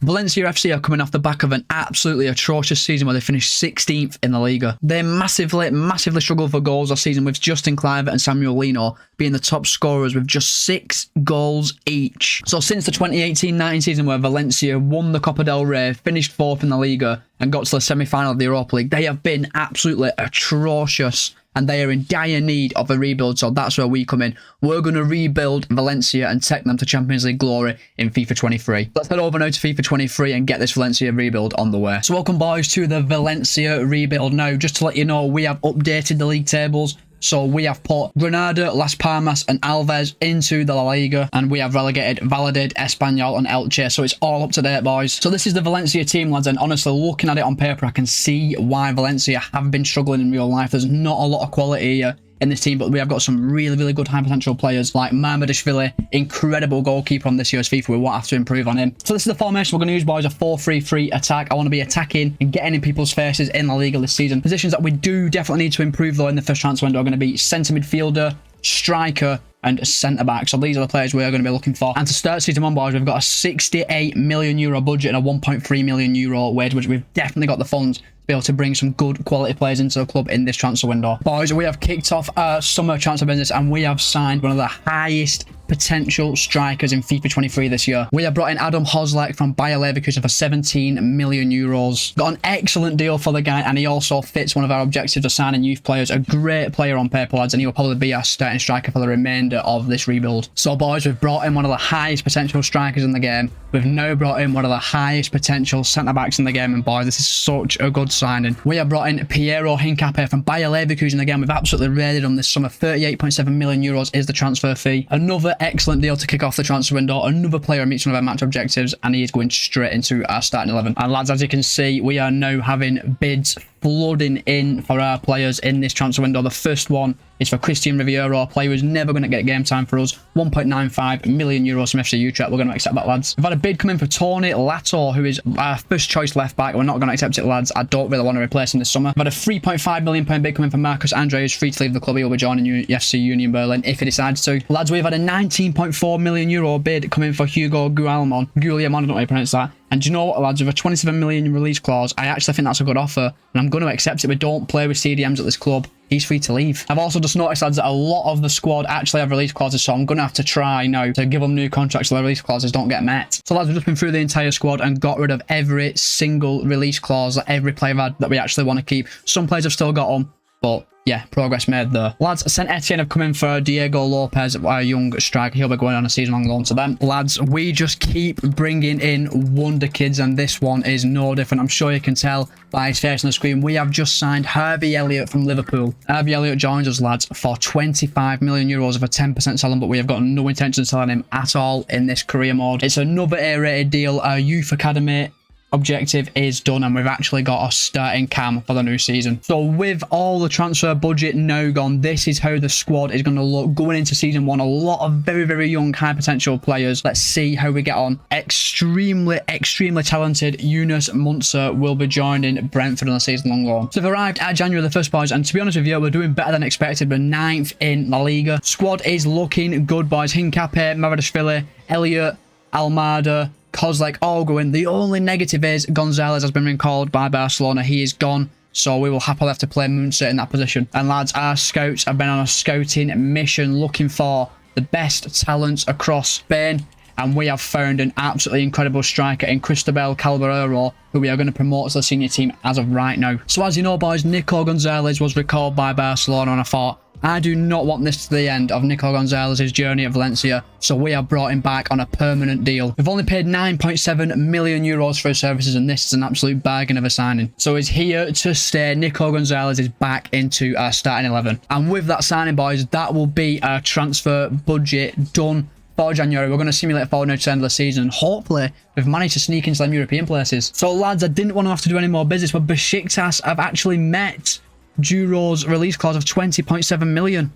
Valencia FC are coming off the back of an absolutely atrocious season where they finished 16th in the Liga. They massively struggled for goals this season, with Justin Kluivert and Samuel Lino being the top scorers with just 6 goals each. So since the 2018-19 season where Valencia won the Copa del Rey, finished 4th in the Liga and got to the semi-final of the Europa League, they have been absolutely atrocious. And they are in dire need of a rebuild, so that's where we come in. We're going to rebuild Valencia and take them to Champions League glory in FIFA 23. Let's head over now to FIFA 23 and get this Valencia rebuild on the way. So welcome, boys, to the Valencia rebuild. Now, just to let you know, we have updated the league tables. So we have put Granada, Las Palmas and Alves into the La Liga, and we have relegated Valladolid, Espanyol and Elche. So it's all up to date, boys. So this is the Valencia team, lads, and honestly, looking at it on paper, I can see why Valencia have been struggling in real life. There's not a lot of quality here in this team, but we have got some really good high potential players like Marmadishvili, incredible goalkeeper on this year's FIFA. We won't have to improve on him. So this is the formation we're going to use, boys, a 4-3-3 attack. I want to be attacking and getting in people's faces in La Liga this season. Positions that we do definitely need to improve though in the first transfer window are going to be centre midfielder, striker and centre back. So these are the players we are going to be looking for. And to start season 1, boys, we've got a €68 million budget and a €1.3 million wage, which we've definitely got the funds to be able to bring some good quality players into the club in this transfer window. Boys, we have kicked off our summer transfer business and we have signed one of the highest potential strikers in FIFA 23 this year. We have brought in Adam Hozlek from Bayer Leverkusen for €17 million. Got an excellent deal for the guy, and he also fits one of our objectives of signing youth players. A great player on paper, lads, and he will probably be our starting striker for the remainder of this rebuild. So, boys, we've brought in one of the highest potential strikers in the game. We've now brought in one of the highest potential centre-backs in the game, and boys, this is such a good signing. We have brought in Piero Hincapié from Bayer Leverkusen again. We've absolutely raided on this summer. €38.7 million is the transfer fee. Another excellent deal to kick off the transfer window. Another player meets one of our match objectives, and he is going straight into our starting 11. And lads, as you can see, we are now having bids flooding in for our players in this transfer window. The first one is for Christian Riviero, a player who's never going to get game time for us. €1.95 million from FC Utrecht. We're going to accept that, lads. We've had a bid come in for Tony Lato, who is our first choice left back. We're not going to accept it, lads. I don't really want to replace him this summer. We've had a £3.5 million bid come in for Marcus Andre, who's free to leave the club. He will be joining FC Union Berlin if he decides to. Lads, we've had a €19.4 million bid come in for Hugo Guillamon. I don't know how you pronounce that. And do you know what, lads? With a €27 million release clause, I actually think that's a good offer, and I'm going to accept it. We don't play with CDMs at this club. He's free to leave. I've also just noticed, lads, that a lot of the squad actually have release clauses, so I'm going to have to try now to give them new contracts so their release clauses don't get met. So, lads, we've just been through the entire squad and got rid of every single release clause that every player had that we actually want to keep. Some players have still got them, but yeah, progress made there. Lads, Saint Etienne have come in for Diego Lopez, our young striker. He'll be going on a season-long loan to them. Lads, we just keep bringing in wonder kids, and this one is no different. I'm sure you can tell by his face on the screen. We have just signed Harvey Elliott from Liverpool. Harvey Elliott joins us, lads, for €25 million of a 10% selling, but we have got no intention of selling him at all in this career mode. It's another A-rated deal. Our youth academy objective is done, and we've actually got a starting cam for the new season. So with all the transfer budget now gone, this is how the squad is going to look going into season 1. A lot of very young high potential players. Let's see how we get on. Extremely talented Yunus Munzer will be joining Brentford on a season-long loan. So we've arrived at January the 1st, boys, and to be honest with you, we're doing better than expected. We're 9th in La Liga. Squad is looking good, boys. Hincapié, Marmadishvili, Elliott, Almada, Kozlek all going. The only negative is Gonzalez has been recalled by Barcelona. He is gone, so we will happily have to play Munzer in that position. And lads, our scouts have been on a scouting mission looking for the best talents across Spain, and we have found an absolutely incredible striker in Cristobal Calderero, who we are going to promote to the senior team as of right now. So as you know, boys, Nico Gonzalez was recalled by Barcelona, and I thought, I do not want this to the end of Nico Gonzalez's journey at Valencia, so we have brought him back on a permanent deal. We've only paid €9.7 million for his services, and this is an absolute bargain of a signing. So he's here to stay. Nico Gonzalez is back into our starting 11. And with that signing, boys, that will be our transfer budget done for January. We're going to simulate forward now to the end of the season, and hopefully we've managed to sneak into them European places. So lads, I didn't want to have to do any more business, but Besiktas have actually met Duro's release clause of €20.7 million.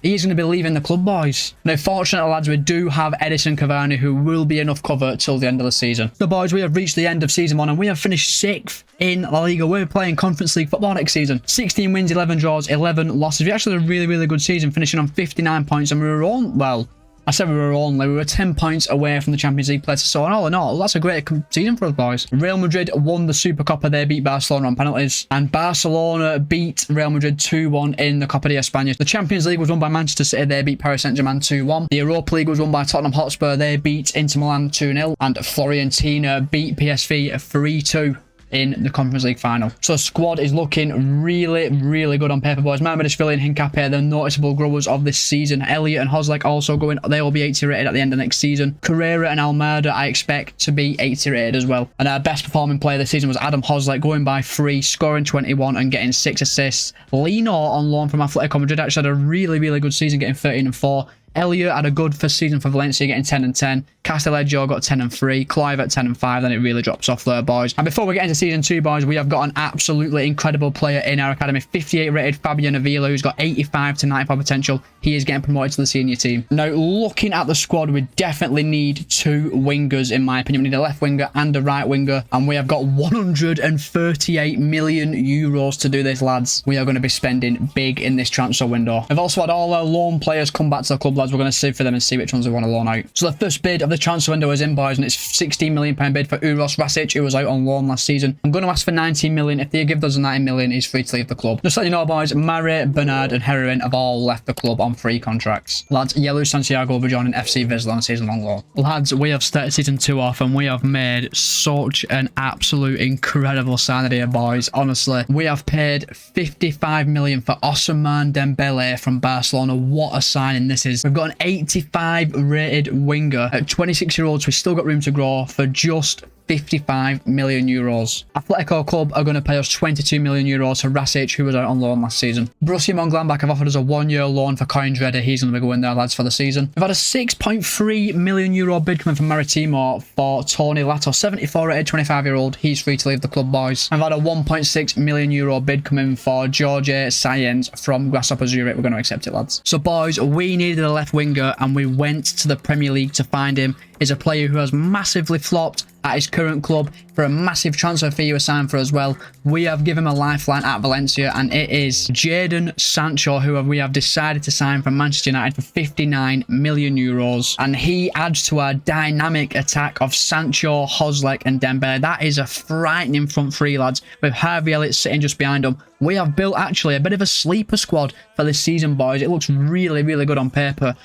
He's going to be leaving the club, boys. Now, fortunately, lads, we do have Edison Cavani, who will be enough cover till the end of the season. So, boys, we have reached the end of season 1, and we have finished 6th in La Liga. We're playing Conference League football next season. 16 wins, 11 draws, 11 losses. We actually had a really good season, finishing on 59 points, and we were on, well, I said we were 10 points away from the Champions League place. So all in all, that's a great season for us, boys. Real Madrid won the Super Copa. They beat Barcelona on penalties. And Barcelona beat Real Madrid 2-1 in the Copa de España. The Champions League was won by Manchester City. They beat Paris Saint-Germain 2-1. The Europa League was won by Tottenham Hotspur. They beat Inter Milan 2-0. And Fiorentina beat PSV 3-2 in the Conference League final. So the squad is looking really, really good on paper, boys. Mamardashvili and Hincapié, the noticeable growers of this season. Elliott and Hozlek also going. They will be 80 rated at the end of next season. Carrera and Almeida, I expect to be 80 rated as well. And our best performing player this season was Adam Hozlek, going by 3, scoring 21 and getting 6 assists. Lino on loan from Atletico Madrid actually had a really, really good season, getting 13 and 4. Elliott had a good first season for Valencia, getting 10 and 10. Castillejo got 10 and 3. Clive at 10 and 5. Then it really drops off there, boys. And before we get into season 2, boys, we have got an absolutely incredible player in our academy. 58 rated Fabian Avila, who's got 85 to 95 potential. He is getting promoted to the senior team. Now, looking at the squad, we definitely need 2 wingers, in my opinion. We need a left winger and a right winger. And we have got 138 million euros to do this, lads. We are going to be spending big in this transfer window. We've also had all our loan players come back to the club, lads. We're going to sieve for them and see which ones we want to loan out. So the first bid of the transfer window is in, boys, and it's £16 million bid for Uros Rasic, who was out on loan last season. I'm going to ask for 19 million. If they give us 19 million, he's free to leave the club. Just to let you know, boys, Mare, Bernard and Heroin have all left the club on free contracts. Lads, Yellow Santiago will be joining FC Vizsla on a season-long loan. Lads, we have started season 2 off and we have made such an absolute incredible signing here, boys. Honestly, we have paid 55 million for Ousmane Dembele from Barcelona. What a signing this is. We've got an 85 rated winger at 26-year-olds. We've still got room to grow for just 55 million euros. Atletico Club are going to pay us 22 million euros for Rasic, who was out on loan last season. Borussia Mönchengladbach have offered us a 1-year loan for Coindreder. He's going to be going there, lads, for the season. We've had a 6.3 million euro bid coming from Maritimo for Tony Lato, 74 rated 25-year-old. He's free to leave the club, boys. I've had a 1.6 million euro bid coming for Jorge Sáenz from Grasshopper Zurich. We're going to accept it, lads. So, boys, we needed a left winger and we went to the Premier League to find him. He's a player who has massively flopped at his current club for a massive transfer fee he was signed for as well. We have given him a lifeline at Valencia, and it is Jadon Sancho, who we have decided to sign from Manchester United for 59 million euros. And he adds to our dynamic attack of Sancho, Hozlek and Dembele. That is a frightening front three, lads, with Harvey Elliott sitting just behind him. We have built actually a bit of a sleeper squad for this season, boys. It looks really, really good on paper.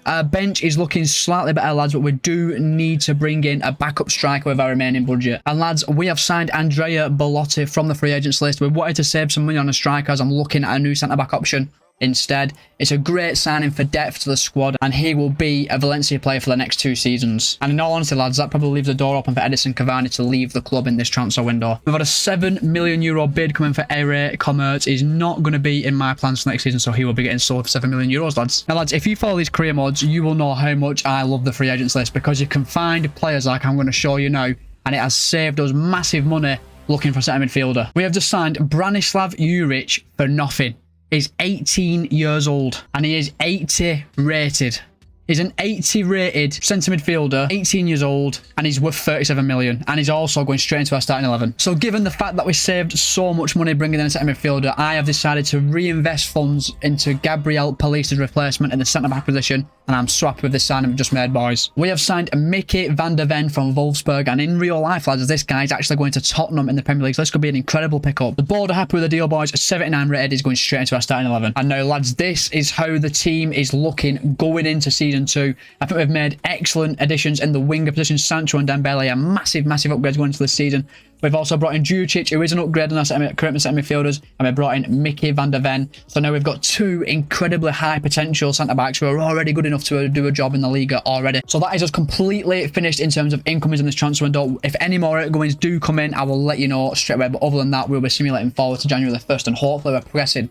Our bench is looking slightly better, lads, but we do need to bring in a backup striker with our remaining budget. And, lads, we have signed Andrea Bellotti from the free agents list. We wanted to save some money on a striker as I'm looking at a new centre-back option instead. It's a great signing for depth to the squad, and he will be a Valencia player for the next 2 seasons. And in all honesty, lads, that probably leaves the door open for Edison Cavani to leave the club in this transfer window. We've had a 7 million euro bid coming for Ere Commerce. He's not going to be in my plans for next season, so he will be getting sold for 7 million euros, lads. Now, lads, if you follow these career mods, you will know how much I love the free agents list, because you can find players like I'm going to show you now, and it has saved us massive money looking for a centre midfielder. We have just signed Branislav Juric for nothing. He's 18 years old and he is 80 rated. He's an 80 rated centre midfielder, 18 years old, and he's worth 37 million. And he's also going straight into our starting 11. So given the fact that we saved so much money bringing in a centre midfielder, I have decided to reinvest funds into Gabriel Palisa's replacement in the centre-back position. And I'm so happy with this signing we've just made, boys. We have signed Mickey van der Ven from Wolfsburg. And in real life, lads, this guy's actually going to Tottenham in the Premier League. So this could be an incredible pickup. The board are happy with the deal, boys. 79 rated is going straight into our starting 11. And now, lads, this is how the team is looking going into season 2. I think we've made excellent additions in the winger position. Sancho and Dembele are massive, massive upgrades going into this season. We've also brought in Juricic, who is an upgrade on our current centre midfielders, and we brought in Mickey van der Ven. So now we've got 2 incredibly high potential centre-backs who are already good enough to do a job in the Liga already. So that is us completely finished in terms of incomings in this transfer window. If any more outgoings do come in, I will let you know straight away. But other than that, we'll be simulating forward to January the 1st, and hopefully we're progressing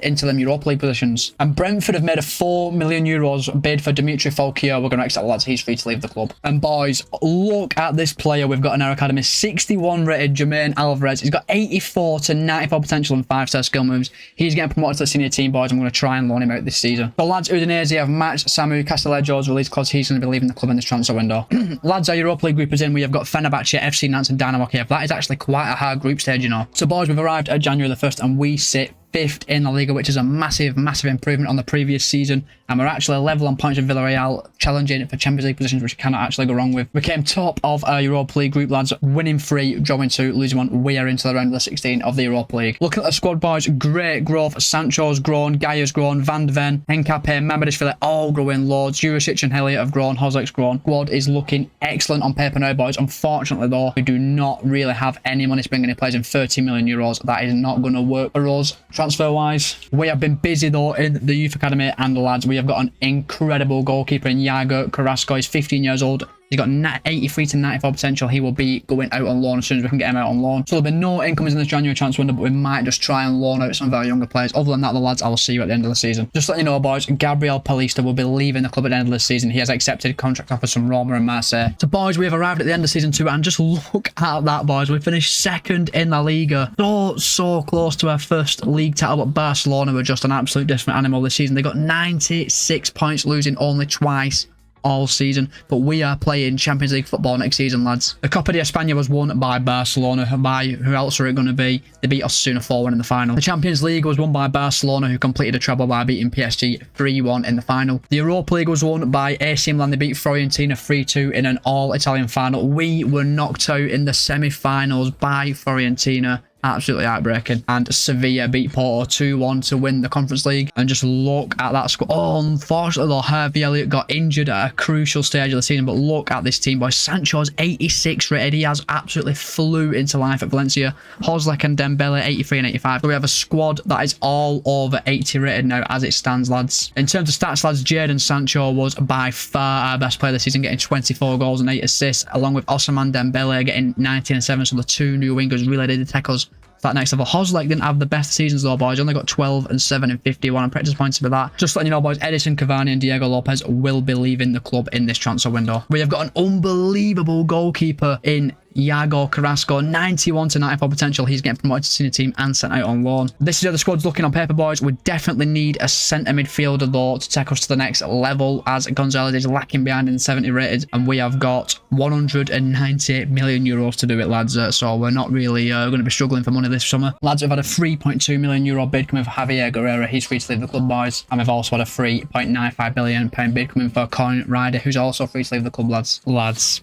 into them Europa League positions. And Brentford have made a 4 million euros bid for Dimitri Fokio. We're going to accept, lads. He's free to leave the club. And boys, look at this player we've got in our academy. 61 rated Jermaine Alvarez. He's got 84 to 94 potential and 5-star skill moves. He's getting promoted to the senior team, boys. I'm going to try and loan him out this season. So, lads, Udinese have matched Samu Castillejo's release clause. He's going to be leaving the club in this transfer window. Lads, our Europa League group is in. We have got Fenerbahce, FC Nantes and Dynamo Kiev. That is actually quite a hard group stage, you know. So, boys, we've arrived at January the 1st and we sit 5th in La Liga, which is a massive, massive improvement on the previous season. And we're actually level on points with Villarreal, challenging for Champions League positions, which you cannot actually go wrong with. We came top of our Europa League group, lads, winning 3, drawing 2, losing 1. We are into the round of the 16 of the Europa League. Looking at the squad, boys, great growth. Sancho's grown, Gaia's grown, Van de Ven, Henkape, Mamadishvili, all growing loads. Juricic and Elliott have grown, Hozek's grown. Squad is looking excellent on paper now, boys. Unfortunately, though, we do not really have any money to bring any players in 30 million euros. That is not going to work for us transfer-wise. We have been busy, though, in the youth academy, and the lads, we have got an incredible goalkeeper in Iago Carrasco. He's 15 years old. He's got 83 to 94 potential. He will be going out on loan as soon as we can get him out on loan. So there'll be no incomings in this January transfer window, but we might just try and loan out some of our younger players. Other than that, the lads, I will see you at the end of the season. Just letting you know, boys, Gabriel Paulista will be leaving the club at the end of the season. He has accepted contract offers from Roma and Marseille. So, boys, we have arrived at the end of season 2, and just look at that, boys. We finished 2nd in La Liga. So close to our first league title, but Barcelona were just an absolute different animal this season. They got 96 points, losing only twice all season, but we are playing Champions League football next season, lads. The Copa de España was won by Barcelona. By who else are it going to be? They beat Osasuna 4-1 in the final. The Champions League was won by Barcelona, who completed a treble by beating PSG 3-1 in the final. The Europa League was won by AC Milan. They beat Fiorentina 3-2 in an all-Italian final. We were knocked out in the semi-finals by Fiorentina. Absolutely heartbreaking. And Sevilla beat Porto 2-1 to win the Conference League. And just look at that squad. Oh, unfortunately, though, Harvey Elliott got injured at a crucial stage of the season. But look at this team, boys. Sancho's 86 rated. He has absolutely flew into life at Valencia. Hozlek and Dembele 83 and 85. So we have a squad that is all over 80 rated now as it stands, lads. In terms of stats, lads, Jadon Sancho was by far our best player this season, getting 24 goals and 8 assists, along with Ousmane Dembele getting 19 and 7. So the two new wingers really did take us that next level. Hozlek didn't have the best seasons, though, boys. Only got 12 and 7 and 51 and practice points for that. Just letting you know, boys, Edison Cavani and Diego Lopez will be leaving the club in this transfer window. We have got an unbelievable goalkeeper in Iago Carrasco, 91 to 94 potential. He's getting promoted to senior team and sent out on loan. This is how the squad's looking on paper, boys. We definitely need a centre midfielder, though, to take us to the next level, as Gonzalez is lacking behind in 70 rated, and we have got 198 million euros to do it, lads. So we're not really going to be struggling for money this summer. Lads, we've had a 3.2 million euro bid coming for Javier Guerrero. He's free to leave the club, boys. And we've also had a 3.95 billion pound bid coming for Coin Ryder, who's also free to leave the club, lads.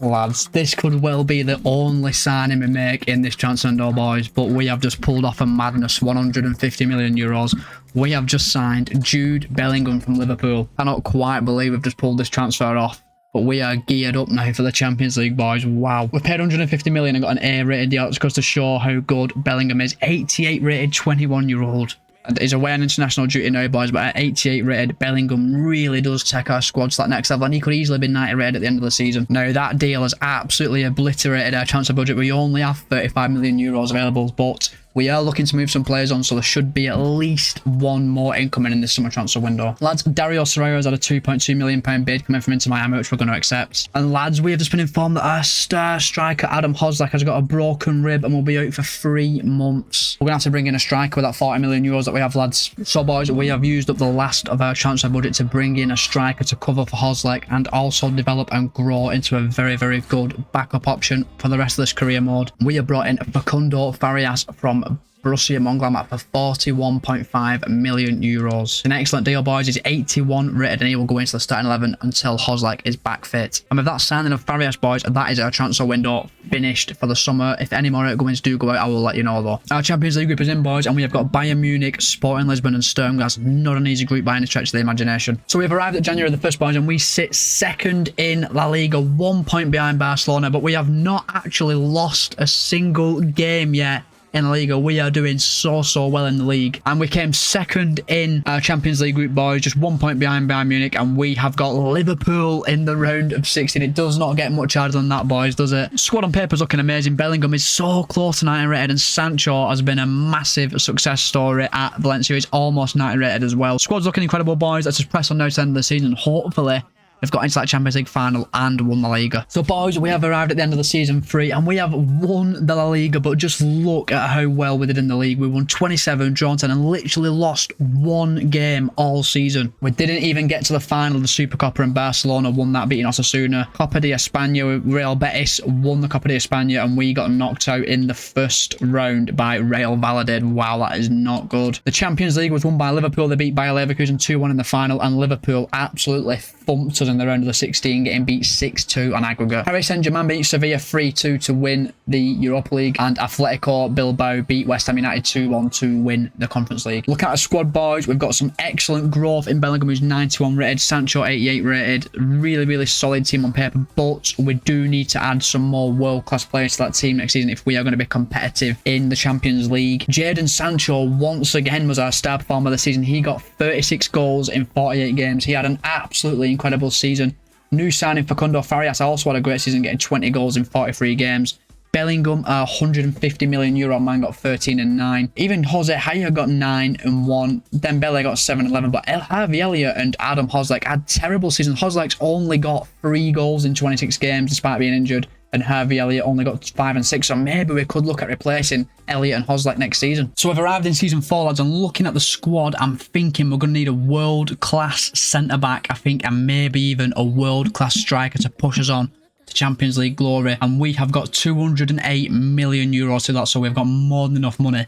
Lads, this could well be the only signing we make in this transfer window, boys, but we have just pulled off a madness. 150 million euros. We have just signed Jude Bellingham from Liverpool. I don't quite believe we've just pulled this transfer off, but we are geared up now for the Champions League, boys. Wow. We paid 150 million and got an A-rated deal. It's goes to show how good Bellingham is. 88 rated, 21-year-old. And he's away on international duty now, boys, but at 88 rated, Bellingham really does take our squad to that next level, and he could easily be 90 rated at the end of the season. Now, that deal has absolutely obliterated our transfer budget. We only have 35 million euros available, but we are looking to move some players on, so there should be at least one more incoming in this summer transfer window. Lads, Dario Serrero has had a 2.2 million pound bid coming from Inter Miami, which we're going to accept. And lads, we have just been informed that our star striker Adam Hozlek has got a broken rib and will be out for 3 months. We're going to have to bring in a striker with that 40 million euros that we have, lads. So, boys, we have used up the last of our transfer budget to bring in a striker to cover for Hozlek and also develop and grow into a very, very good backup option for the rest of this career mode. We have brought in Facundo Farias from Borussia Mönchengladbach for 41.5 million euros. An excellent deal, boys. He's 81 rated and he will go into the starting 11 until Hozlek is back fit. And with that signing of Farias, boys, that is our transfer window finished for the summer. If any more outgoings do go out, I will let you know, though. Our Champions League group is in, boys, and we have got Bayern Munich, Sporting Lisbon and Sturm Graz. Not an easy group by any stretch of the imagination. So we've arrived at January the 1st, boys, and we sit 2nd in La Liga, 1 point behind Barcelona, but we have not actually lost a single game yet. In La Liga, we are doing so well in the league, and we came 2nd in our Champions League group, boys, just 1 point behind Bayern Munich, and we have got Liverpool in the round of 16. It does not get much harder than that, boys, does it? Squad on paper is looking amazing. Bellingham is so close to 90 rated, and Sancho has been a massive success story at Valencia. He's almost 90 rated as well. Squad's looking incredible, boys. Let's just press on now to the end of the season. Hopefully We've got into that Champions League final and won the Liga. So, boys, we have arrived at the end of the season 3 and we have won the La Liga, but just look at how well we did in the league. We won 27, drawn 10, and literally lost 1 game all season. We didn't even get to the final of the Super Copa, and Barcelona won that, beating Osasuna. Copa de España, Real Betis won the Copa de España, and we got knocked out in the first round by Real Valladolid. Wow, that is not good. The Champions League was won by Liverpool. They beat Bayer Leverkusen 2-1 in the final, and Liverpool absolutely thumped us in the round of the 16, getting beat 6-2 on aggregate. Paris Saint-Germain beat Sevilla 3-2 to win the Europa League, and Atletico Bilbao beat West Ham United 2-1 to win the Conference League. Look at our squad, boys. We've got some excellent growth in Bellingham, who's 91 rated, Sancho 88 rated. Really solid team on paper, but we do need to add some more world-class players to that team next season if we are going to be competitive in the Champions League. Jadon Sancho once again was our star performer of the season. He got 36 goals in 48 games. He had an absolutely incredible season. New signing Facundo Farias also had a great season, getting 20 goals in 43 games. Bellingham, a €150 million man, got 13 and 9. Even Jose Haya got 9 and 1. Dembele got 7 and 11. But Harvey Elliott and Adam Hozlak had terrible seasons. Hozlak's only got 3 goals in 26 games despite being injured, and Harvey Elliott only got 5 and 6. So maybe we could look at replacing Elliott and Hozlak next season. So we've arrived in season 4, lads, and looking at the squad, I'm thinking we're going to need a world-class centre-back, I think, and maybe even a world-class striker to push us on to Champions League glory. And we have got €208 million to that, so we've got more than enough money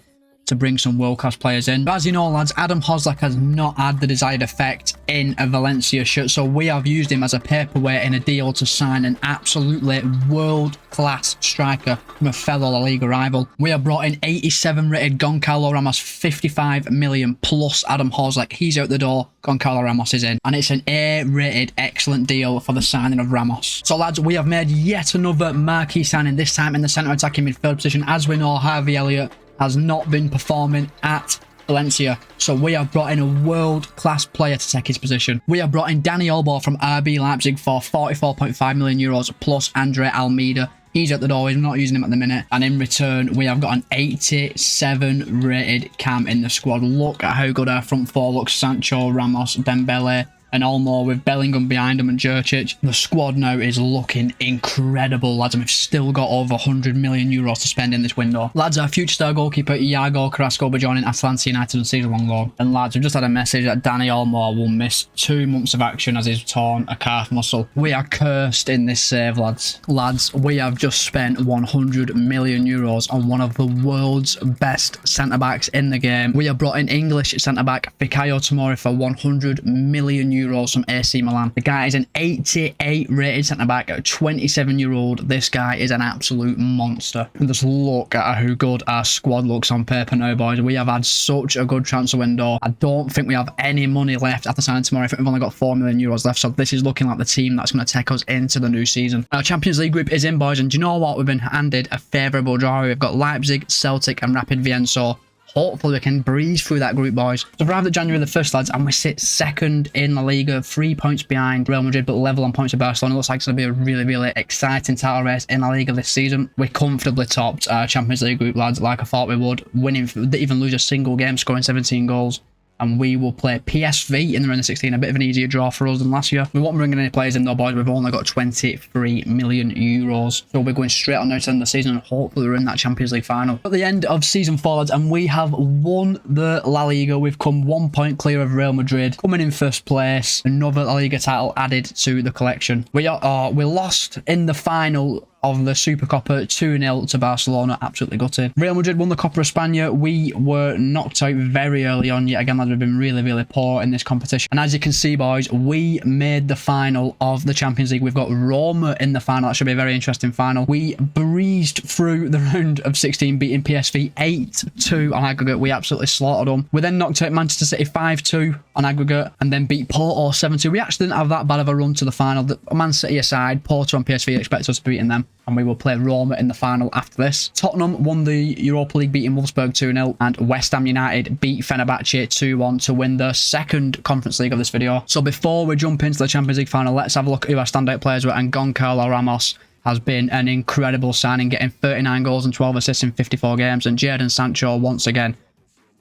to bring some world-class players in. But as you know, lads, Adam Hozlak has not had the desired effect in a Valencia shirt, so we have used him as a paperweight in a deal to sign an absolutely world-class striker from a fellow La Liga rival. We have brought in 87 rated Goncalo Ramos, 55 million plus Adam Hozlak. He's out the door. Goncalo Ramos is in, and it's an A-rated excellent deal for the signing of Ramos. So, lads, we have made yet another marquee signing, this time in the centre attacking midfield position. As we know, Harvey Elliott has not been performing at Valencia, so we have brought in a world-class player to take his position. We have brought in Danny Olmo from RB Leipzig for €44.5 million plus Andre Almeida. He's at the door. He's not using him at the minute. And in return, we have got an 87 rated Cam in the squad. Look at how good our front four looks. Sancho, Ramos, Dembele, and Olmo with Bellingham behind him and Jurčić. The squad now is looking incredible, lads, and we've still got over €100 million to spend in this window. Lads, our future star goalkeeper Iago Carrasco will be joining Atalanta United on season-long loan. And lads, we've just had a message that Danny Olmo will miss 2 months of action as he's torn a calf muscle. We are cursed in this save, lads. Lads, we have just spent €100 million on one of the world's best centre-backs in the game. We have brought in English centre-back Fikayo Tomori for €100 million from AC Milan. The guy is an 88 rated centre-back, a 27-year-old. This guy is an absolute monster. And just look at how good our squad looks on paper now, boys. We have had such a good transfer window. I don't think we have any money left after signing tomorrow. I think we've only got €4 million left, so this is looking like the team that's going to take us into the new season. Our Champions League group is in, boys, and do you know what? We've been handed a favourable draw. We've got Leipzig, Celtic and Rapid Vienna, so hopefully we can breeze through that group, boys. So we've arrived at January the 1st, lads, and we sit second in La Liga, 3 points behind Real Madrid, but level on points with Barcelona. It looks like it's going to be a really exciting title race in La Liga this season. We comfortably topped our Champions League group, lads, like I thought we would, winning, didn't even lose a single game, scoring 17 goals. And we will play PSV in the round of 16, a bit of an easier draw for us than last year. We won't be bringing any players in though, boys. We've only got €23 million. So we'll be going straight on now to end the season, and hopefully we're in that Champions League final. At the end of season 4, lads, and we have won the La Liga. We've come 1 point clear of Real Madrid, coming in first place. Another La Liga title added to the collection. We lost in the final of the Super Copa 2-0 to Barcelona. Absolutely gutted. Real Madrid won the Copa España. We were knocked out very early on. Yet again, lads, we've been really poor in this competition. And as you can see, boys, we made the final of the Champions League. We've got Roma in the final. That should be a very interesting final. We breezed through the round of 16, beating PSV 8-2 on aggregate. We absolutely slaughtered them. We then knocked out Manchester City 5-2 on aggregate, and then beat Porto 7-2. We actually didn't have that bad of a run to the final. Man City aside, Porto and PSV expect us to be beating them, and we will play Roma in the final after this. Tottenham won the Europa League, beating Wolfsburg 2-0, and West Ham United beat Fenerbahce 2-1 to win the second Conference League of this video. So before we jump into the Champions League final, let's have a look at who our standout players were, and Goncalo Ramos has been an incredible signing, getting 39 goals and 12 assists in 54 games, and Jadon Sancho once again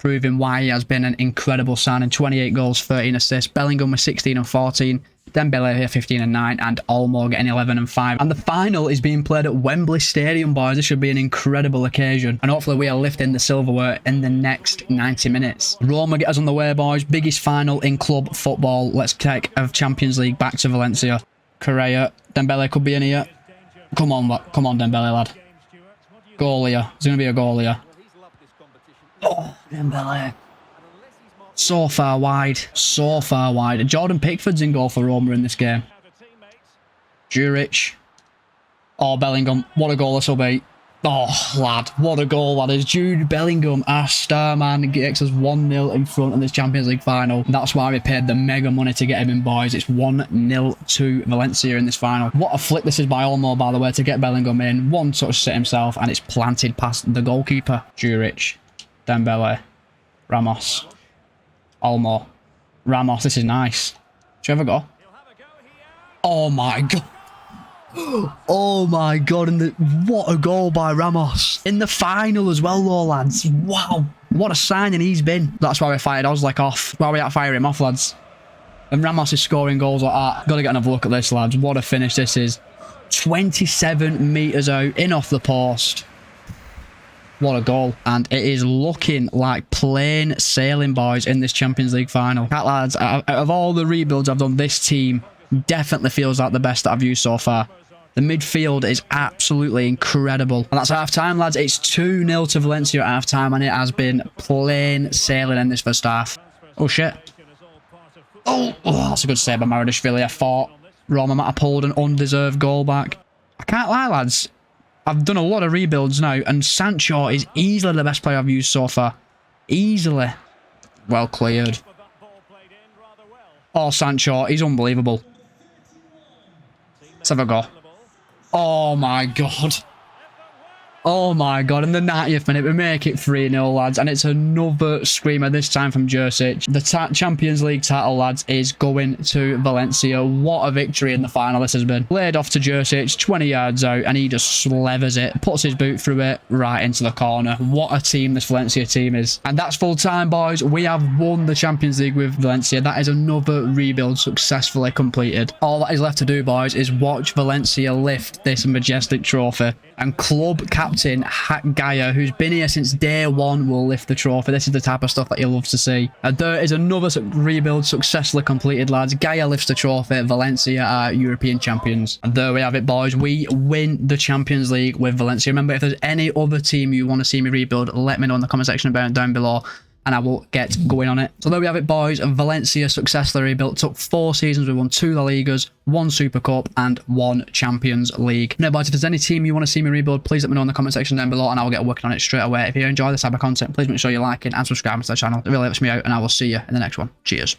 proving why he has been an incredible signing. 28 goals, 13 assists. Bellingham with 16 and 14. Dembele here 15 and 9, and Olmo getting 11 and 5. And the final is being played at Wembley Stadium, boys. This should be an incredible occasion, and hopefully we are lifting the silverware in the next 90 minutes. Roma get us on the way, boys. Biggest final in club football. Let's take a Champions League back to Valencia. Correa, Dembele could be in here. Come on, Dembele, lad. Goal here. There's going to be a goal here. Oh, Dembele. So far wide. So far wide. Jordan Pickford's in goal for Roma in this game. Juric. Oh, Bellingham. What a goal this will be. Oh, lad. What a goal, lad. It's Jude Bellingham, our star man, gets us 1-0 in front in this Champions League final. That's why we paid the mega money to get him in, boys. It's 1-0 to Valencia in this final. What a flick this is by Olmo, by the way, to get Bellingham in. One touch set himself, and it's planted past the goalkeeper. Juric. Dembele. Ramos. Olmo. Ramos, this is nice. Should we have a go? Oh my god. Oh my god, and what a goal by Ramos. In the final as well though, lads. Wow. What a signing he's been. That's why we fired Ozlek off. Why we had to fire him off, lads. And Ramos is scoring goals like that. Gotta get another look at this, lads. What a finish this is. 27 metres out, in off the post. What a goal. And it is looking like plain sailing, boys, in this Champions League final. That, lads, out of all the rebuilds I've done, this team definitely feels like the best that I've used so far. The midfield is absolutely incredible. And that's half-time, lads. It's 2-0 to Valencia at half-time, and it has been plain sailing in this first half. Oh, shit. Oh, that's a good save by Maradishvili. I thought Roma might have pulled an undeserved goal back. I can't lie, lads. I've done a lot of rebuilds now, and Sancho is easily the best player I've used so far. Easily. Well cleared. Oh, Sancho, he's unbelievable. Let's have a go. Oh my god. Oh my god, in the 90th minute, we make it 3-0, lads, and it's another screamer, this time from Jursic. The Champions League title, lads, is going to Valencia. What a victory in the final this has been. Laid off to Jursic, 20 yards out, and he just slevers it, puts his boot through it, right into the corner. What a team this Valencia team is. And that's full time, boys. We have won the Champions League with Valencia. That is another rebuild successfully completed. All that is left to do, boys, is watch Valencia lift this majestic trophy. And club captain Gaia, who's been here since day one, will lift the trophy. This is the type of stuff that you love to see. And there is another rebuild successfully completed, lads. Gaia lifts the trophy. Valencia are European champions. And there we have it, boys. We win the Champions League with Valencia. Remember, if there's any other team you want to see me rebuild, let me know in the comment section about it down below, and I will get going on it. So there we have it, boys. Valencia successfully rebuilt. Took 4 seasons. We won 2 La Ligas, 1 Super Cup, and 1 Champions League. Now, boys, if there's any team you want to see me rebuild, please let me know in the comment section down below, and I will get working on it straight away. If you enjoy this type of content, please make sure you like it and subscribe to the channel. It really helps me out, and I will see you in the next one. Cheers.